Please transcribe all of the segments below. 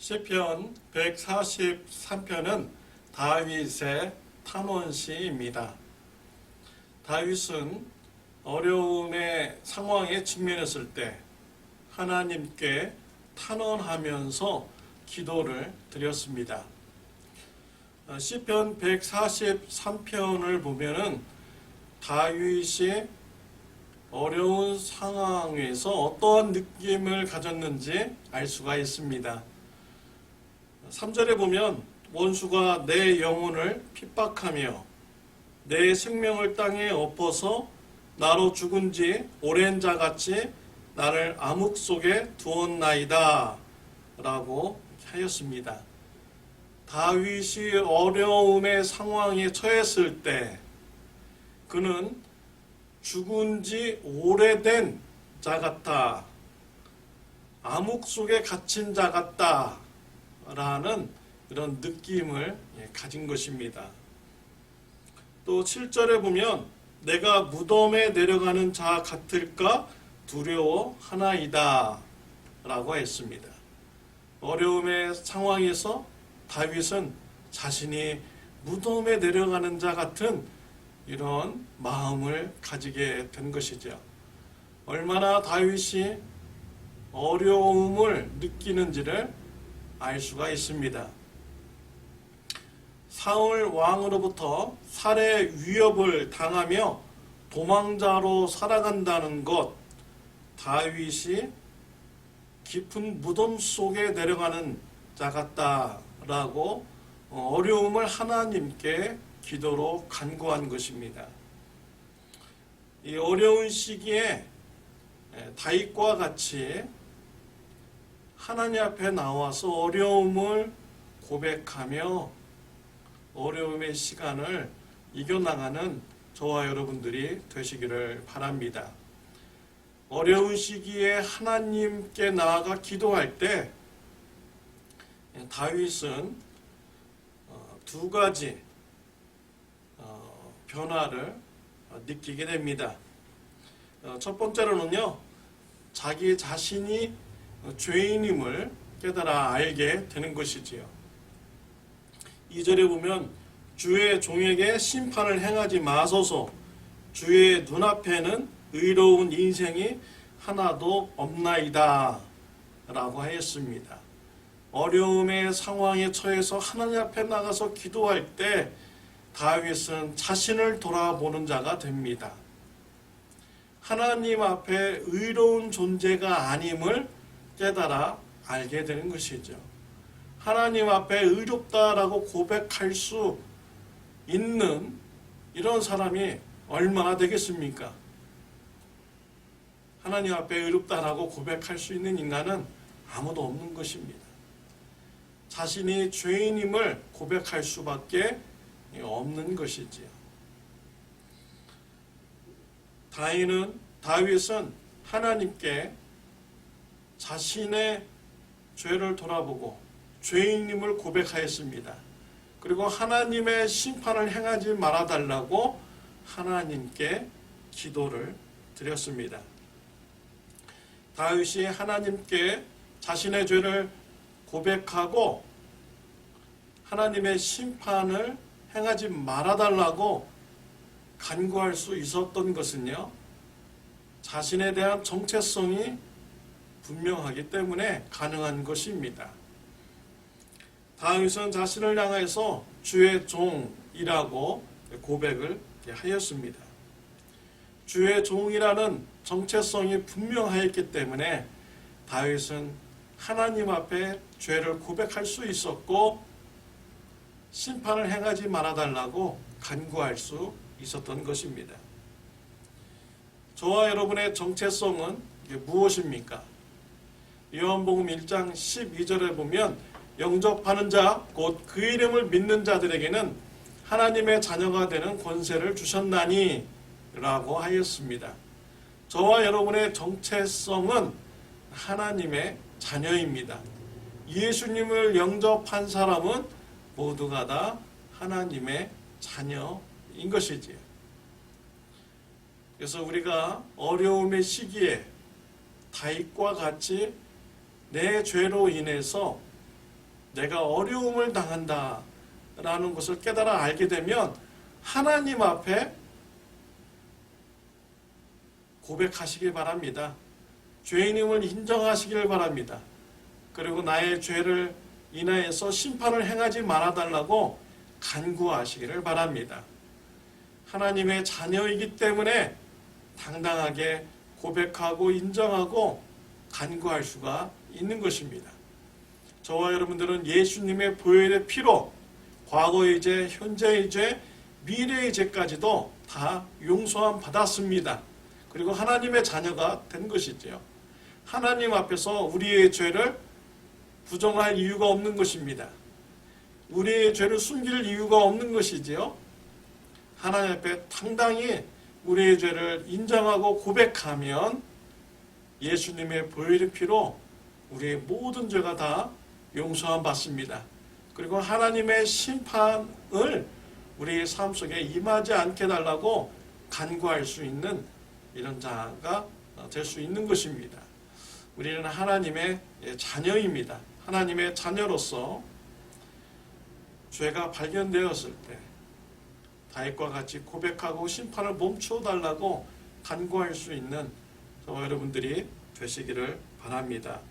시편 143편은 다윗의 탄원시입니다. 다윗은 어려움의 상황에 직면했을 때 하나님께 탄원하면서 기도를 드렸습니다. 시편 143편을 보면은 다윗이 어려운 상황에서 어떠한 느낌을 가졌는지 알 수가 있습니다. 3절에 보면 원수가 내 영혼을 핍박하며 내 생명을 땅에 엎어서 나로 죽은 지 오랜 자같이 나를 암흑 속에 두었나이다 라고 하였습니다. 다윗이 어려움의 상황에 처했을 때 그는 죽은 지 오래된 자 같다, 암흑 속에 갇힌 자 같다 라는 이런 느낌을 가진 것입니다. 또 7절에 보면 내가 무덤에 내려가는 자 같을까 두려워하나이다 라고 했습니다. 어려움의 상황에서 다윗은 자신이 무덤에 내려가는 자 같은 이런 마음을 가지게 된 것이죠. 얼마나 다윗이 어려움을 느끼는지를 알 수가 있습니다. 사울 왕으로부터 살해 위협을 당하며 도망자로 살아간다는 것, 다윗이 깊은 무덤 속에 내려가는 자 같다라고 어려움을 하나님께 기도로 간구한 것입니다. 이 어려운 시기에 다윗과 같이 하나님 앞에 나와서 어려움을 고백하며 어려움의 시간을 이겨나가는 저와 여러분들이 되시기를 바랍니다. 어려운 시기에 하나님께 나아가 기도할 때 다윗은 두 가지 변화를 느끼게 됩니다. 첫 번째로는요, 자기 자신이 죄인임을 깨달아 알게 되는 것이지요. 2절에 보면 주의 종에게 심판을 행하지 마소서, 주의 눈앞에는 의로운 인생이 하나도 없나이다 라고 하였습니다. 어려움의 상황에 처해서 하나님 앞에 나가서 기도할 때 다윗은 자신을 돌아보는 자가 됩니다. 하나님 앞에 의로운 존재가 아님을 깨달아 알게 되는 것이죠. 하나님 앞에 의롭다라고 고백할 수 있는 이런 사람이 얼마나 되겠습니까? 하나님 앞에 의롭다라고 고백할 수 있는 인간은 아무도 없는 것입니다. 자신이 죄인임을 고백할 수밖에 없는 것이지요. 다윗은 하나님께 자신의 죄를 돌아보고 죄인임을 고백하였습니다. 그리고 하나님의 심판을 행하지 말아달라고 하나님께 기도를 드렸습니다. 다윗이 하나님께 자신의 죄를 고백하고 하나님의 심판을 행하지 말아달라고 간구할 수 있었던 것은요, 자신에 대한 정체성이 분명하기 때문에 가능한 것입니다. 다윗은 자신을 향해서 주의 종이라고 고백을 하였습니다. 주의 종이라는 정체성이 분명하였기 때문에 다윗은 하나님 앞에 죄를 고백할 수 있었고 심판을 행하지 말아달라고 간구할 수 있었던 것입니다. 저와 여러분의 정체성은 무엇입니까? 요한복음 1장 12절에 보면 영접하는 자, 곧 그 이름을 믿는 자들에게는 하나님의 자녀가 되는 권세를 주셨나니 라고 하였습니다. 저와 여러분의 정체성은 하나님의 자녀입니다. 예수님을 영접한 사람은 모두가 다 하나님의 자녀인 것이지요. 그래서 우리가 어려움의 시기에 다윗과 같이 내 죄로 인해서 내가 어려움을 당한다 라는 것을 깨달아 알게 되면 하나님 앞에 고백하시길 바랍니다. 죄인임을 인정하시길 바랍니다. 그리고 나의 죄를 인하여서 심판을 행하지 말아달라고 간구하시기를 바랍니다. 하나님의 자녀이기 때문에 당당하게 고백하고 인정하고 간구할 수가 있는 것입니다. 저와 여러분들은 예수님의 보혈의 피로 과거의 죄, 현재의 죄, 미래의 죄까지도 다 용서함 받았습니다. 그리고 하나님의 자녀가 된 것이지요. 하나님 앞에서 우리의 죄를 부정할 이유가 없는 것입니다. 우리의 죄를 숨길 이유가 없는 것이지요. 하나님 앞에 당당히 우리의 죄를 인정하고 고백하면 예수님의 보혈의 피로 우리의 모든 죄가 다 용서함 받습니다. 그리고 하나님의 심판을 우리의 삶 속에 임하지 않게 달라고 간구할 수 있는 이런 자가 될 수 있는 것입니다. 우리는 하나님의 자녀입니다. 하나님의 자녀로서 죄가 발견되었을 때 다윗과 같이 고백하고 심판을 멈춰 달라고 간구할 수 있는 저와 여러분들이 되시기를 바랍니다.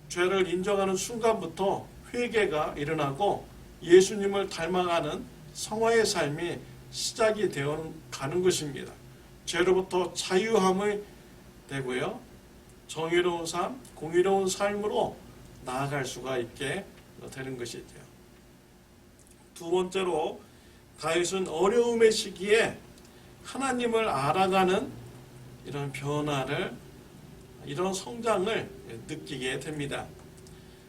죄를 인정하는 순간부터 회개가 일어나고 예수님을 닮아가는 성화의 삶이 시작이 되어 가는 것입니다. 죄로부터 자유함이 되고요. 정의로운 삶, 공의로운 삶으로 나아갈 수가 있게 되는 것이죠. 두 번째로 다윗은 어려움의 시기에 하나님을 알아가는 이런 변화를, 이런 성장을 느끼게 됩니다.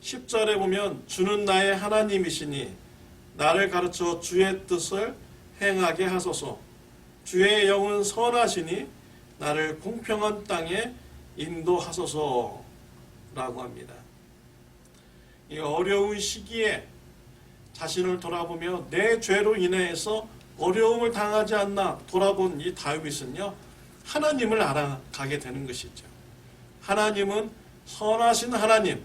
10절에 보면 주는 나의 하나님이시니 나를 가르쳐 주의 뜻을 행하게 하소서. 주의 영은 선하시니 나를 공평한 땅에 인도하소서 라고 합니다. 이 어려운 시기에 자신을 돌아보며 내 죄로 인해서 어려움을 당하지 않나 돌아본 이 다윗은요, 하나님을 알아가게 되는 것이죠. 하나님은 선하신 하나님,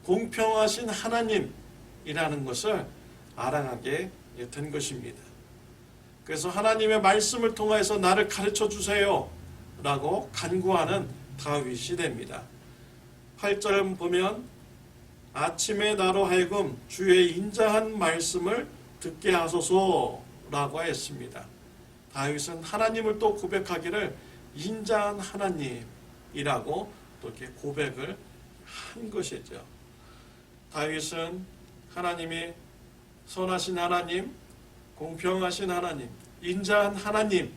공평하신 하나님이라는 것을 알아가게 된 것입니다. 그래서 하나님의 말씀을 통해서 나를 가르쳐 주세요 라고 간구하는 다윗이 됩니다. 8절 보면 아침에 나로 하여금 주의 인자한 말씀을 듣게 하소서 라고 했습니다. 다윗은 하나님을 또 고백하기를 인자한 하나님이라고 또 이렇게 고백을 한 것이죠. 다윗은 하나님이 선하신 하나님, 공평하신 하나님, 인자한 하나님을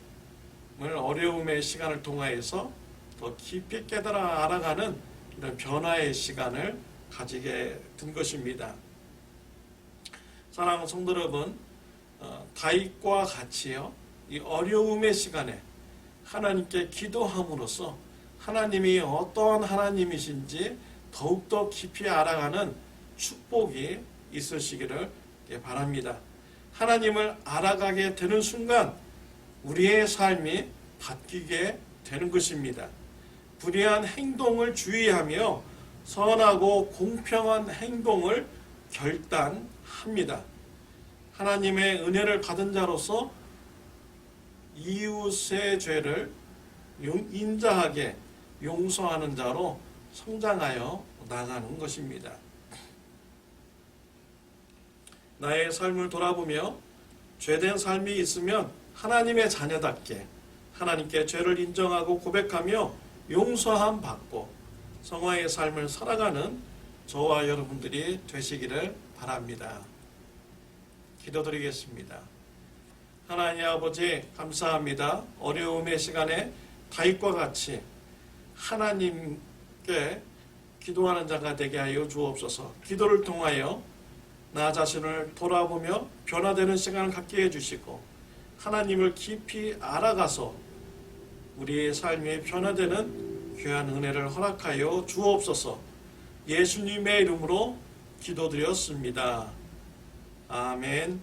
어려움의 시간을 통하여서 더 깊이 깨달아 알아가는 이런 변화의 시간을 가지게 된 것입니다. 사랑하는 성도 여러분, 다윗과 같이요, 이 어려움의 시간에 하나님께 기도함으로써 하나님이 어떠한 하나님이신지 더욱더 깊이 알아가는 축복이 있으시기를 바랍니다. 하나님을 알아가게 되는 순간 우리의 삶이 바뀌게 되는 것입니다. 불의한 행동을 주의하며 선하고 공평한 행동을 결단합니다. 하나님의 은혜를 받은 자로서 이웃의 죄를 인자하게 용서하는 자로 성장하여 나가는 것입니다. 나의 삶을 돌아보며 죄된 삶이 있으면 하나님의 자녀답게 하나님께 죄를 인정하고 고백하며 용서함 받고 성화의 삶을 살아가는 저와 여러분들이 되시기를 바랍니다. 기도드리겠습니다. 하나님 아버지 감사합니다. 어려움의 시간에 다윗과 같이 하나님께 기도하는 자가 되게 하여 주옵소서. 기도를 통하여 나 자신을 돌아보며 변화되는 시간을 갖게 해주시고 하나님을 깊이 알아가서 우리의 삶이 변화되는 귀한 은혜를 허락하여 주옵소서. 예수님의 이름으로 기도드렸습니다. 아멘.